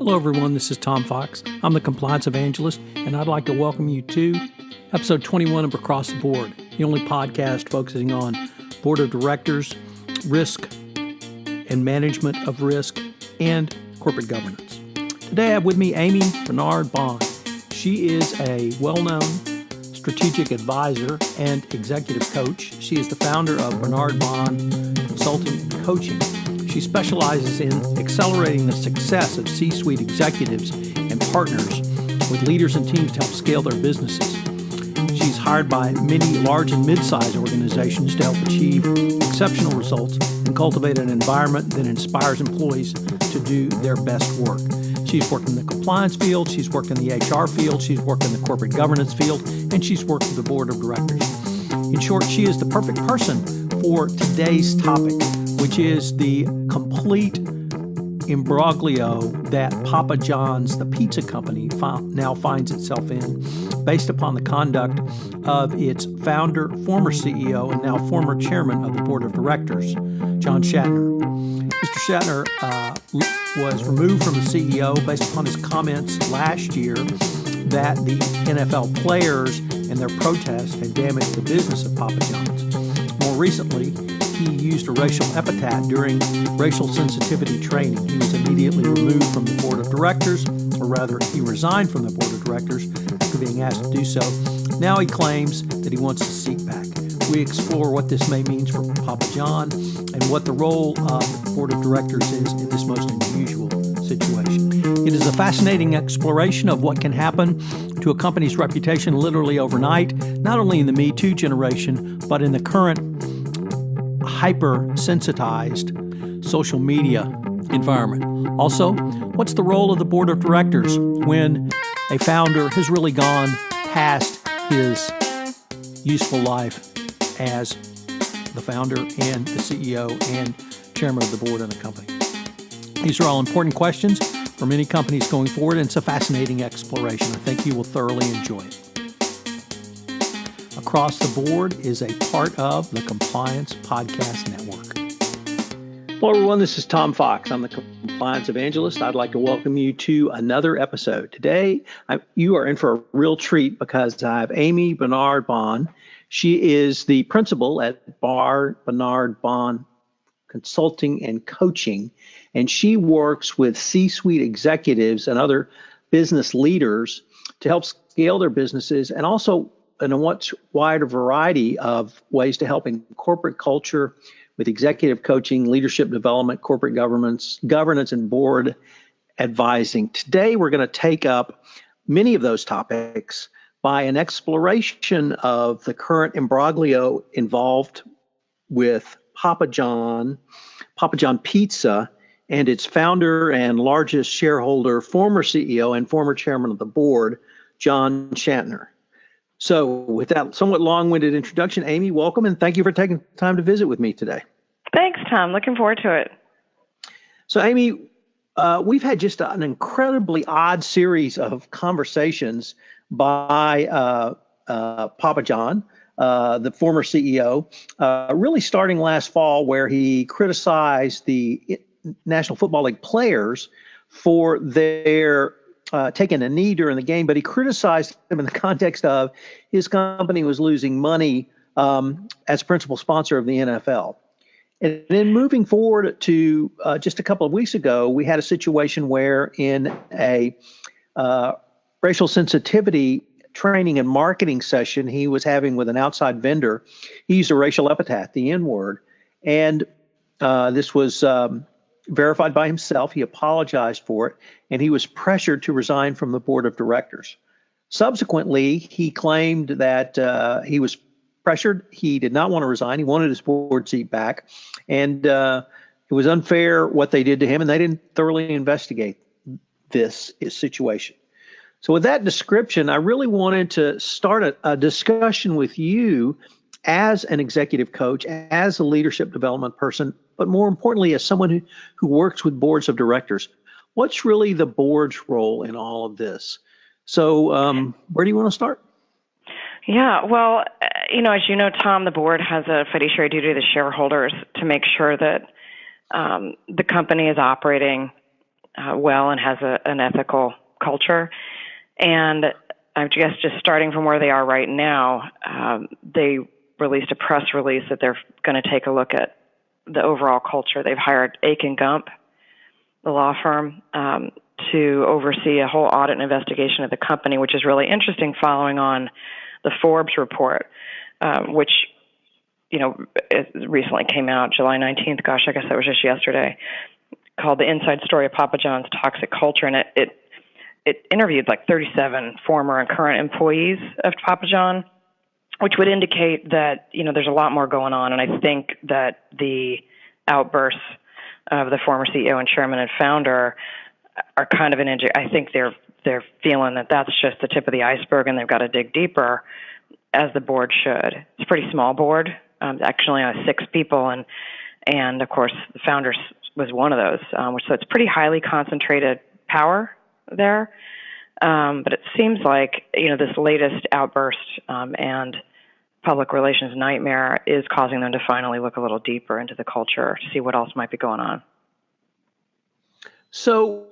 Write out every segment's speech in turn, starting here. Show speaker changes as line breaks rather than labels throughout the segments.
Hello, everyone. This is Tom Fox. I'm the Compliance Evangelist, and I'd like to welcome you to episode 21 of Across the Board, the only podcast focusing on board of directors, risk and management of risk, and corporate governance. Today I have with me Amii Barnard-Bahn. She is a well-known strategic advisor and executive coach. She is the founder of Barnard-Bahn Consulting and Coaching. She specializes in accelerating the success of C-suite executives and partners with leaders and teams to help scale their businesses. She's hired by many large and mid-sized organizations to help achieve exceptional results and cultivate an environment that inspires employees to do their best work. She's worked in the compliance field, she's worked in the HR field, she's worked in the corporate governance field, and she's worked with the board of directors. In short, she is the perfect person for today's topic, which is the complete imbroglio that Papa John's, the pizza company, now finds itself in, based upon the conduct of its founder, former CEO, and now former chairman of the board of directors, John Schnatter. Mr. Schnatter was removed from the CEO based upon his comments last year that the NFL players and their protests had damaged the business of Papa John's. More recently, he used a racial epithet during racial sensitivity training. He was immediately removed from the board of directors, or rather, he resigned from the board of directors after being asked to do so. Now he claims that he wants his seat back. We explore what this may mean for Papa John and what the role of the board of directors is in this most unusual situation. It is a fascinating exploration of what can happen to a company's reputation literally overnight, not only in the Me Too generation, but in the current hyper-sensitized social media environment. Also, what's the role of the board of directors when a founder has really gone past his useful life as the founder and the CEO and chairman of the board of a company? These are all important questions for many companies going forward, and it's a fascinating exploration. I think you will thoroughly enjoy it. Across the Board is a part of the Compliance Podcast Network. Hello, everyone. This is Tom Fox. I'm the Compliance Evangelist. I'd like to welcome you to another episode. Today, you are in for a real treat because I have Amii Barnard-Bahn. She is the principal at Barnard-Bahn Consulting and Coaching, and she works with C-suite executives and other business leaders to help scale their businesses, and also in a much wider variety of ways to help in corporate culture with executive coaching, leadership development, corporate governance, and board advising. Today, we're going to take up many of those topics by an exploration of the current imbroglio involved with Papa John Pizza, and its founder and largest shareholder, former CEO and former chairman of the board, John Schnatter. So with that somewhat long-winded introduction, Amii, welcome, and thank you for taking time to visit with me today.
Thanks, Tom. Looking forward to it.
So, Amii, we've had just an incredibly odd series of conversations by Papa John, the former CEO, really starting last fall, where he criticized the National Football League players for their taking a knee during the game, but he criticized them in the context of his company was losing money as principal sponsor of the NFL. And then moving forward to just a couple of weeks ago, we had a situation where in a racial sensitivity training and marketing session he was having with an outside vendor, he used a racial epithet, the N-word. And this was verified by himself. He apologized for it, and he was pressured to resign from the board of directors. Subsequently, he claimed that he was pressured. He did not want to resign. He wanted his board seat back, and it was unfair what they did to him, and they didn't thoroughly investigate this situation. So with that description, I really wanted to start a discussion with you as an executive coach, as a leadership development person, but more importantly, as someone who works with boards of directors. What's really the board's role in all of this? So where do you want to start?
Yeah, well, as you know, Tom, the board has a fiduciary duty to the shareholders to make sure that the company is operating well and has an ethical culture. And I guess just starting from where they are right now, they released a press release that they're going to take a look at the overall culture. They've hired Aiken Gump, the law firm, to oversee a whole audit and investigation of the company, which is really interesting following on the Forbes report, which, it recently came out, July 19th. Gosh, I guess that was just yesterday, called The Inside Story of Papa John's Toxic Culture. And it interviewed like 37 former and current employees of Papa John, which would indicate that, there's a lot more going on. And I think that the outbursts of the former CEO and chairman and founder are kind of I think they're feeling that that's just the tip of the iceberg, and they've got to dig deeper, as the board should. It's a pretty small board, actually on 6 people, and of course the founder was one of those. So it's pretty highly concentrated power there. But it seems like this latest outburst and public relations nightmare is causing them to finally look a little deeper into the culture to see what else might be going on.
So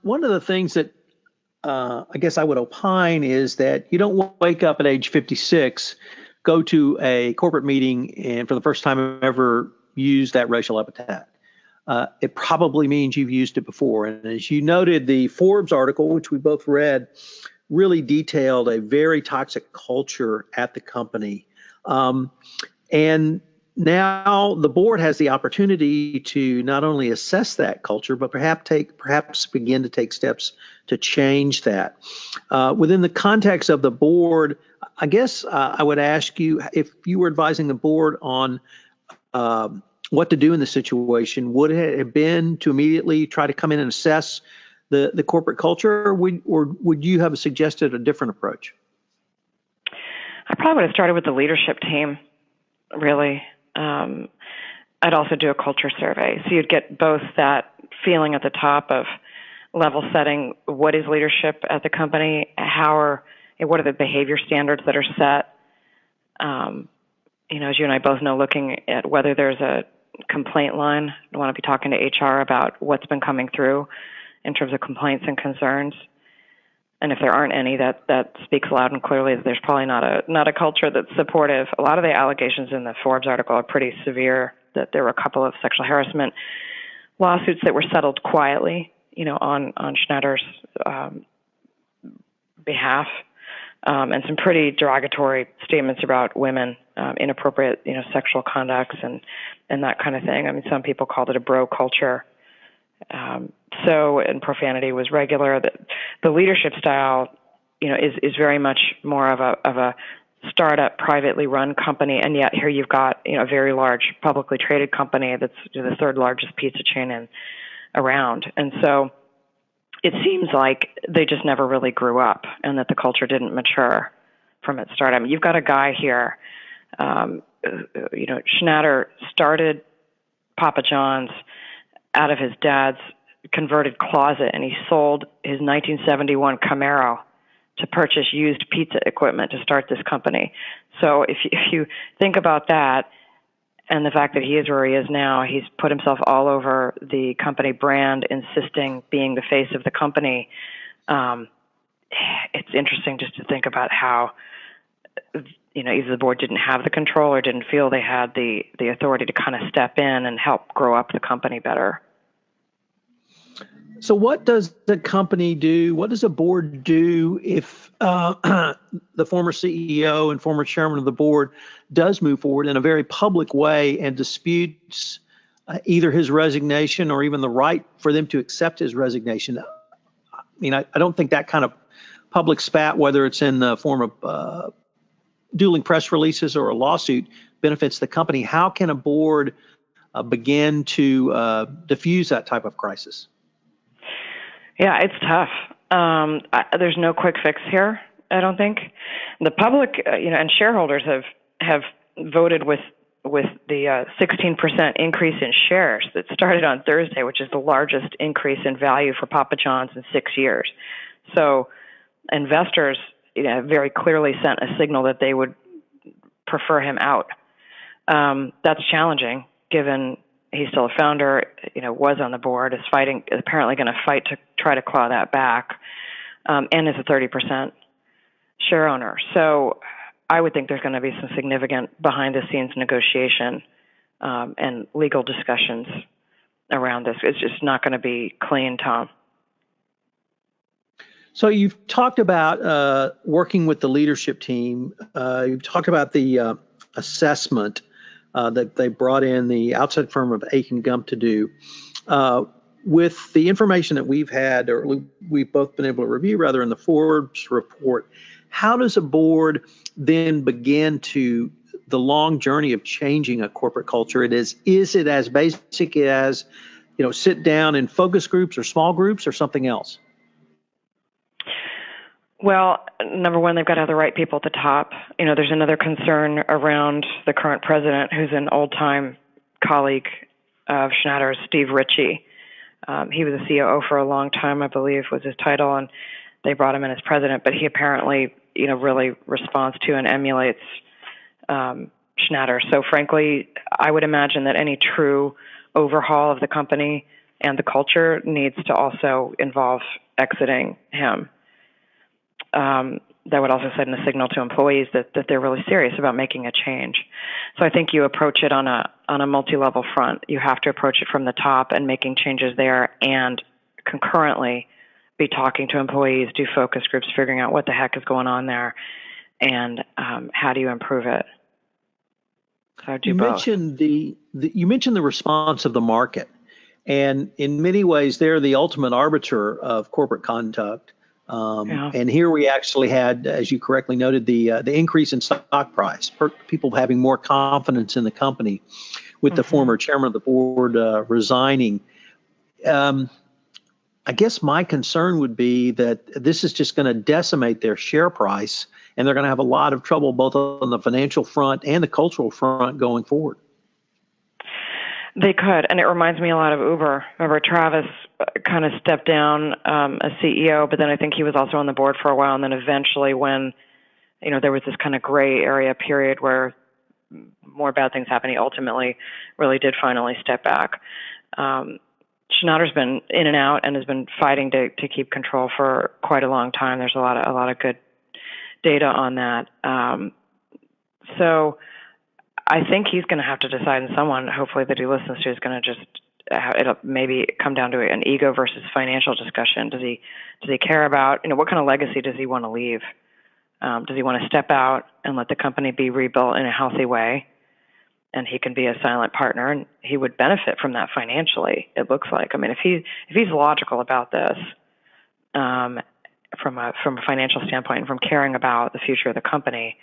one of the things that I guess I would opine is that you don't wake up at age 56, go to a corporate meeting, and for the first time ever use that racial epithet. It probably means you've used it before. And as you noted, the Forbes article, which we both read, really detailed a very toxic culture at the company. And now the board has the opportunity to not only assess that culture, but perhaps begin to take steps to change that. Within the context of the board, I guess I would ask you, if you were advising the board on what to do in the situation, would it have been to immediately try to come in and assess the corporate culture, or would you have suggested a different approach?
I probably would have started with the leadership team, really. I'd also do a culture survey. So you'd get both that feeling at the top of level setting, what is leadership at the company, what are the behavior standards that are set. As you and I both know, looking at whether there's a complaint line, I want to be talking to HR about what's been coming through in terms of complaints and concerns. And if there aren't any, that speaks loud and clearly that there's probably not a culture that's supportive. A lot of the allegations in the Forbes article are pretty severe, that there were a couple of sexual harassment lawsuits that were settled quietly, on Schnatter's behalf, and some pretty derogatory statements about women, inappropriate, sexual conducts and that kind of thing. I mean, some people called it a bro culture. And profanity was regular. The leadership style, is very much more of a startup, privately run company, and yet here you've got a very large publicly traded company that's the third largest pizza chain around, and so it seems like they just never really grew up, and that the culture didn't mature from its start. I mean, you've got a guy here, Schnatter started Papa John's out of his dad's converted closet, and he sold his 1971 Camaro to purchase used pizza equipment to start this company. So if you think about that, and the fact that he is where he is now, he's put himself all over the company brand, insisting being the face of the company. It's interesting just to think about how, either the board didn't have the control or didn't feel they had the authority to kind of step in and help grow up the company better.
So what does the company do? What does a board do if the former CEO and former chairman of the board does move forward in a very public way and disputes either his resignation or even the right for them to accept his resignation? I mean, I don't think that kind of public spat, whether it's in the form of dueling press releases or a lawsuit, benefits the company. How can a board begin to diffuse that type of crisis?
Yeah, it's tough. There's no quick fix here, I don't think. The public, and shareholders have voted with the 16% increase in shares that started on Thursday, which is the largest increase in value for Papa John's in 6 years. So investors, very clearly sent a signal that they would prefer him out. That's challenging, given He's still a founder, was on the board, is apparently going to fight to try to claw that back, and is a 30% share owner. So I would think there's going to be some significant behind-the-scenes negotiation and legal discussions around this. It's just not going to be clean, Tom.
So you've talked about working with the leadership team. You've talked about the assessment that they brought in the outside firm of Aiken Gump to do. With the information that we've had, or we've both been able to review, rather, in the Forbes report, how does a board then begin the long journey of changing a corporate culture? Is it as basic as, sit down in focus groups or small groups, or something else?
Well, number one, they've got to have the right people at the top. There's another concern around the current president, who's an old-time colleague of Schnatter's, Steve Ritchie. He was a COO for a long time, I believe, was his title, and they brought him in as president. But he apparently, really responds to and emulates Schnatter. So, frankly, I would imagine that any true overhaul of the company and the culture needs to also involve exiting him. That would also send a signal to employees that they're really serious about making a change. So I think you approach it on a multi-level front. You have to approach it from the top and making changes there, and concurrently be talking to employees, do focus groups, figuring out what the heck is going on there, and how do you improve it. So I do both.
You mentioned the response of the market, and in many ways they're the ultimate arbiter of corporate conduct. And here we actually had, as you correctly noted, the increase in stock price, people having more confidence in the company, with the former chairman of the board resigning. I guess my concern would be that this is just going to decimate their share price, and they're going to have a lot of trouble both on the financial front and the cultural front going forward.
They could, and it reminds me a lot of Uber. Remember, Travis kind of stepped down as CEO, but then I think he was also on the board for a while, and then eventually when, there was this kind of gray area period where more bad things happened, he ultimately really did finally step back. Schnatter's been in and out and has been fighting to keep control for quite a long time. There's a lot of good data on that. So I think he's going to have to decide, and someone, hopefully, that he listens to is going to just, it'll maybe come down to an ego versus financial discussion. Does he care about, what kind of legacy does he want to leave? Does he want to step out and let the company be rebuilt in a healthy way? And he can be a silent partner, and he would benefit from that financially, it looks like. I mean, if he's logical about this, from a financial standpoint and from caring about the future of the company,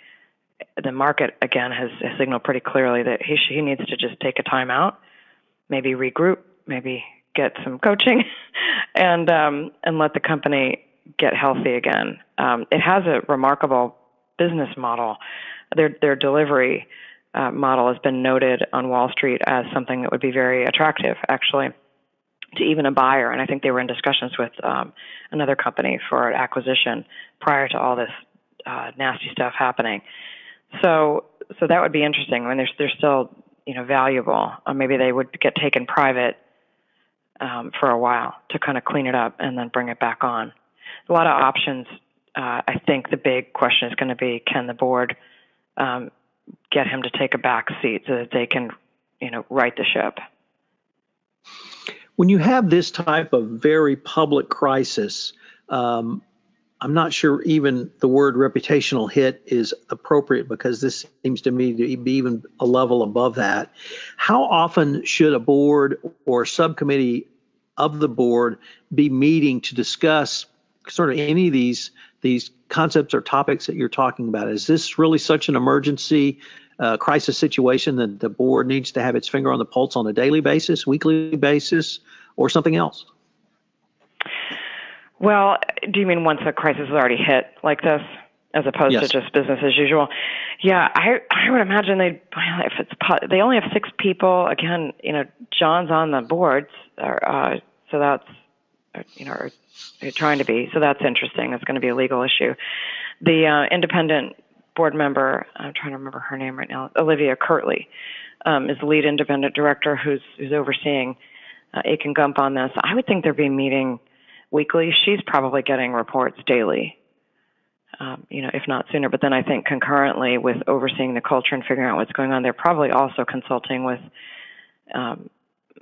the market, again, has signaled pretty clearly that he needs to just take a time out, maybe regroup, maybe get some coaching, and let the company get healthy again. It has a remarkable business model. Their delivery model has been noted on Wall Street as something that would be very attractive, actually, to even a buyer. And I think they were in discussions with another company for acquisition prior to all this nasty stuff happening. So that would be interesting. I mean, they're still, valuable. Maybe they would get taken private for a while to kind of clean it up and then bring it back on. A lot of options. I think the big question is going to be, can the board get him to take a back seat so that they can, right the ship?
When you have this type of very public crisis, I'm not sure even the word reputational hit is appropriate, because this seems to me to be even a level above that. How often should a board or subcommittee of the board be meeting to discuss sort of any of these concepts or topics that you're talking about? Is this really such an emergency crisis situation that the board needs to have its finger on the pulse on a daily basis, weekly basis, or something else?
Well, do you mean once a crisis is already hit like this, as opposed
Yes.
to just business as usual? Yeah, I would imagine they only have 6 people. Again, John's on the boards, so that's trying to be. So that's interesting. It's going to be a legal issue. The independent board member, I'm trying to remember her name right now, Olivia Kirtley, is the lead independent director who's overseeing Aiken Gump on this. I would think they're being meeting weekly. She's probably getting reports daily, if not sooner. But then I think concurrently with overseeing the culture and figuring out what's going on, they're probably also consulting with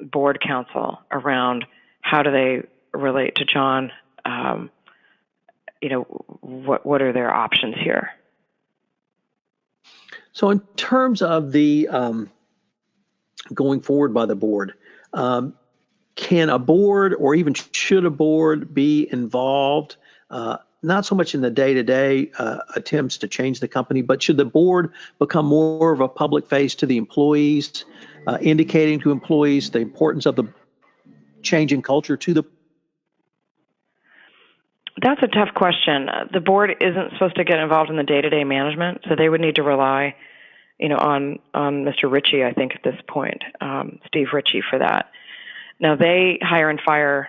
board counsel around how do they relate to John. What are their options here?
So in terms of the going forward by the board, can a board or even should a board be involved, not so much in the day-to-day attempts to change the company, but should the board become more of a public face to the employees, indicating to employees the importance of the change in culture to the?
That's a tough question. The board isn't supposed to get involved in the day-to-day management, so they would need to rely, on Mr. Ritchie, I think, at this point, Steve Ritchie, for that. Now, they hire and fire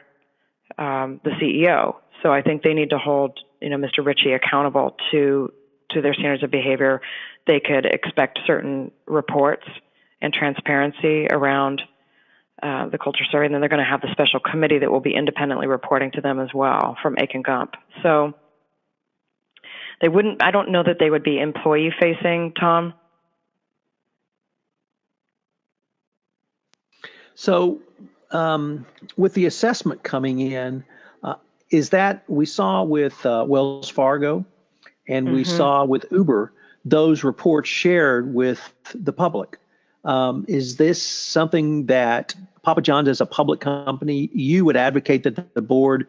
the CEO, so I think they need to hold, Mr. Ritchie accountable to their standards of behavior. They could expect certain reports and transparency around the culture survey, and then they're going to have the special committee that will be independently reporting to them as well from Aiken Gump. So they wouldn't, I don't know that they would be employee facing, Tom.
So with the assessment coming in, is that we saw with Wells Fargo and we saw with Uber, those reports shared with the public. Is this something that Papa John's, as a public company, you would advocate that the board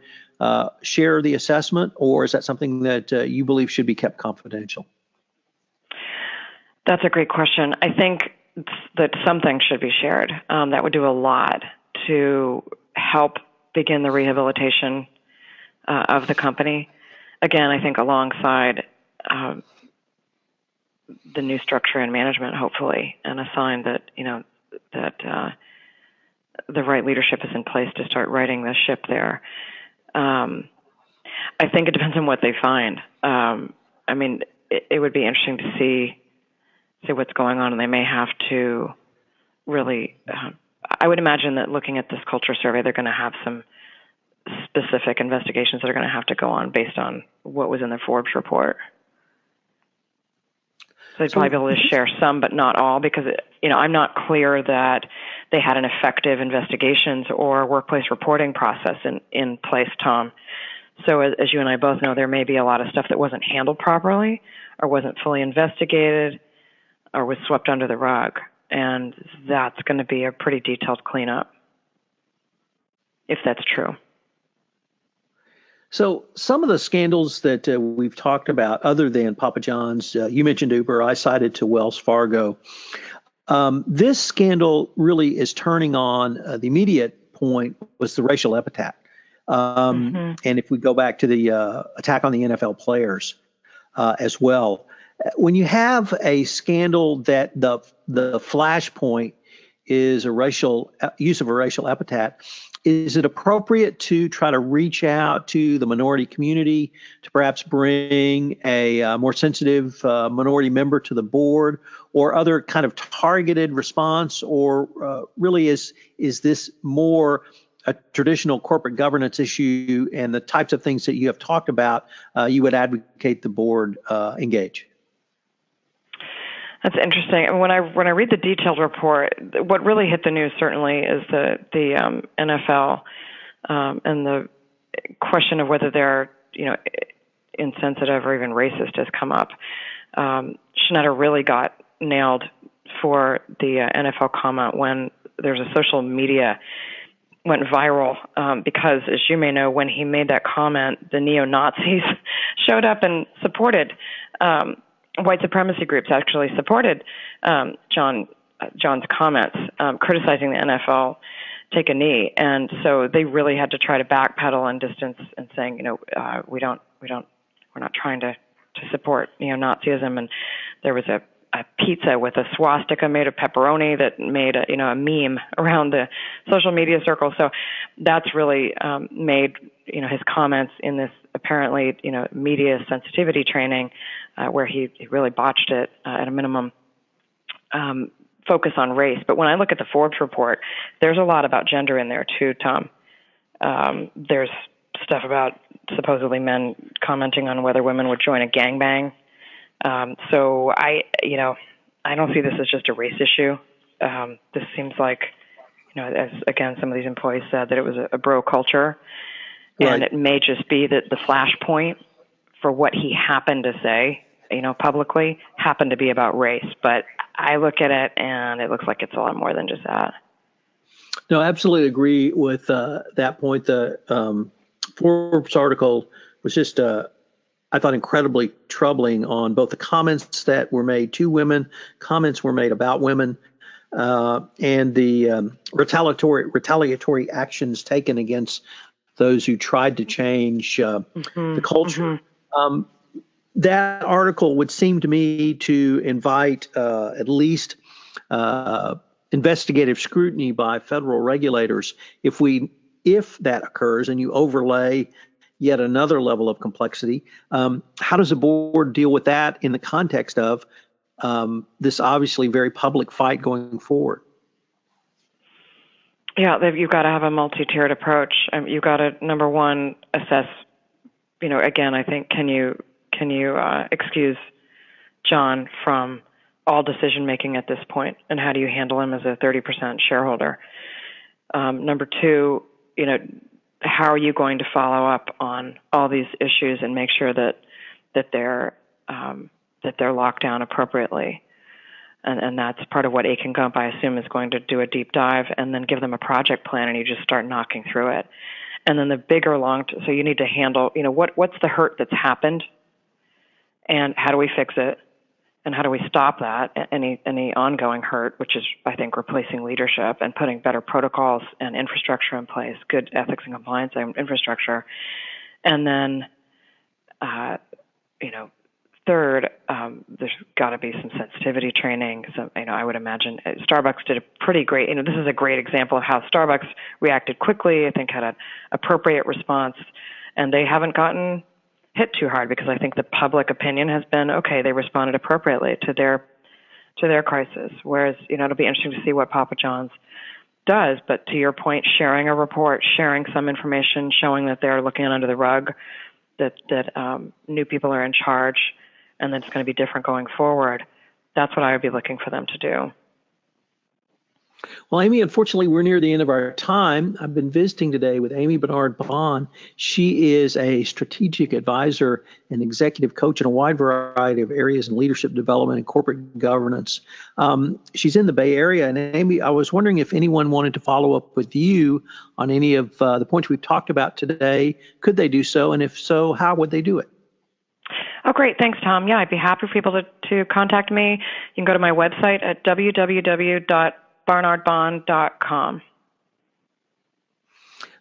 share the assessment, or is that something that you believe should be kept confidential?
That's a great question. I think that something should be shared. That would do a lot to help begin the rehabilitation of the company. Again, I think alongside the new structure and management, hopefully, and a sign that the right leadership is in place to start righting the ship there. I think it depends on what they find. It would be interesting to see what's going on, and they may have to really. I would imagine that looking at this culture survey, they're going to have some specific investigations that are going to have to go on based on what was in the Forbes report. So they'd probably be able to share some, but not all, because I'm not clear that they had an effective investigations or workplace reporting process in place, Tom. So as you and I both know, there may be a lot of stuff that wasn't handled properly or wasn't fully investigated or was swept under the rug. And that's going to be a pretty detailed cleanup, if that's true.
So some of the scandals that we've talked about, other than Papa John's, you mentioned Uber, I cited to Wells Fargo. This scandal really is turning on, the immediate point was the racial epithet. And if we go back to the attack on the NFL players as well, when you have a scandal that the flashpoint is a racial use of a racial epithet, is it appropriate to try to reach out to the minority community to perhaps bring a more sensitive minority member to the board, or other kind of targeted response, or really is this more a traditional corporate governance issue, and the types of things that you have talked about you would advocate the board engage?
That's interesting. And when I read the detailed report, what really hit the news certainly is the NFL and the question of whether they're insensitive or even racist has come up. Schnatter really got nailed for the NFL comment when there's a social media went viral because, as you may know, when he made that comment, the neo-Nazis showed up and supported. White supremacy groups actually supported John's comments, criticizing the NFL take a knee, and so they really had to try to backpedal and distance and saying, we're not trying to support neo-Nazism. And there was a a pizza with a swastika made of pepperoni that made a meme around the social media circle. So that's really made his comments in this apparently media sensitivity training where he really botched it at a minimum. Focus on race. But when I look at the Forbes report, there's a lot about gender in there too, Tom. There's stuff about supposedly men commenting on whether women would join a gangbang. So I don't see this as just a race issue. This seems like, as again, some of these employees said, that it was a bro culture. Right. And it may just be that the flashpoint for what he happened to say, publicly happened to be about race. But I look at it and it looks like it's a lot more than just that.
No, I absolutely agree with that point. The Forbes article was just, I thought, incredibly troubling on both the comments that were made to women, comments were made about women, and the retaliatory actions taken against those who tried to change the culture. Mm-hmm. That article would seem to me to invite at least investigative scrutiny by federal regulators. If that occurs and you overlay yet another level of complexity, how does the board deal with that in the context of this obviously very public fight going forward?
Yeah, you've got to have a multi-tiered approach. You've got to, number one, assess, again, I think, can you excuse John from all decision-making at this point, and how do you handle him as a 30% shareholder? Number two, how are you going to follow up on all these issues and make sure that they're locked down appropriately? And that's part of what Aiken Gump, I assume, is going to do a deep dive and then give them a project plan, and you just start knocking through it. And then the bigger so you need to handle, what's the hurt that's happened, and how do we fix it, and how do we stop that, any ongoing hurt, which is, I think, replacing leadership and putting better protocols and infrastructure in place, good ethics and compliance infrastructure. And then, third, there's got to be some sensitivity training. So, I would imagine Starbucks did a pretty great, this is a great example of how Starbucks reacted quickly, I think had an appropriate response, and they haven't gotten hit too hard because I think the public opinion has been, okay, they responded appropriately to their crisis. Whereas, it'll be interesting to see what Papa John's does. But to your point, sharing a report, sharing some information, showing that they're looking under the rug, that new people are in charge, and that it's going to be different going forward. That's what I would be looking for them to do.
Well, Amii, unfortunately, we're near the end of our time. I've been visiting today with Amii Barnard-Bahn. She is a strategic advisor and executive coach in a wide variety of areas in leadership development and corporate governance. She's in the Bay Area. And Amii, I was wondering if anyone wanted to follow up with you on any of the points we've talked about today. Could they do so? And if so, how would they do it?
Oh, great. Thanks, Tom. Yeah, I'd be happy for people to contact me. You can go to my website at www.barnardbahn.com.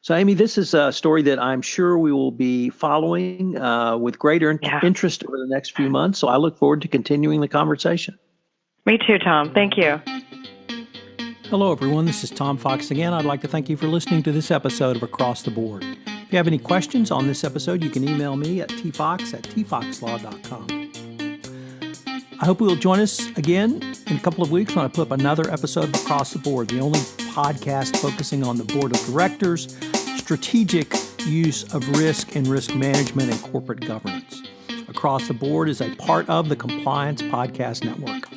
So, Amii, this is a story that I'm sure we will be following with greater interest over the next few months. So I look forward to continuing the conversation.
Me too, Tom. Thank you.
Hello, everyone. This is Tom Fox again. I'd like to thank you for listening to this episode of Across the Board. If you have any questions on this episode, you can email me at tfox@tfoxlaw.com. I hope you will join us again in a couple of weeks when I put up another episode of Across the Board, the only podcast focusing on the board of directors, strategic use of risk and risk management, and corporate governance. Across the Board is a part of the Compliance Podcast Network.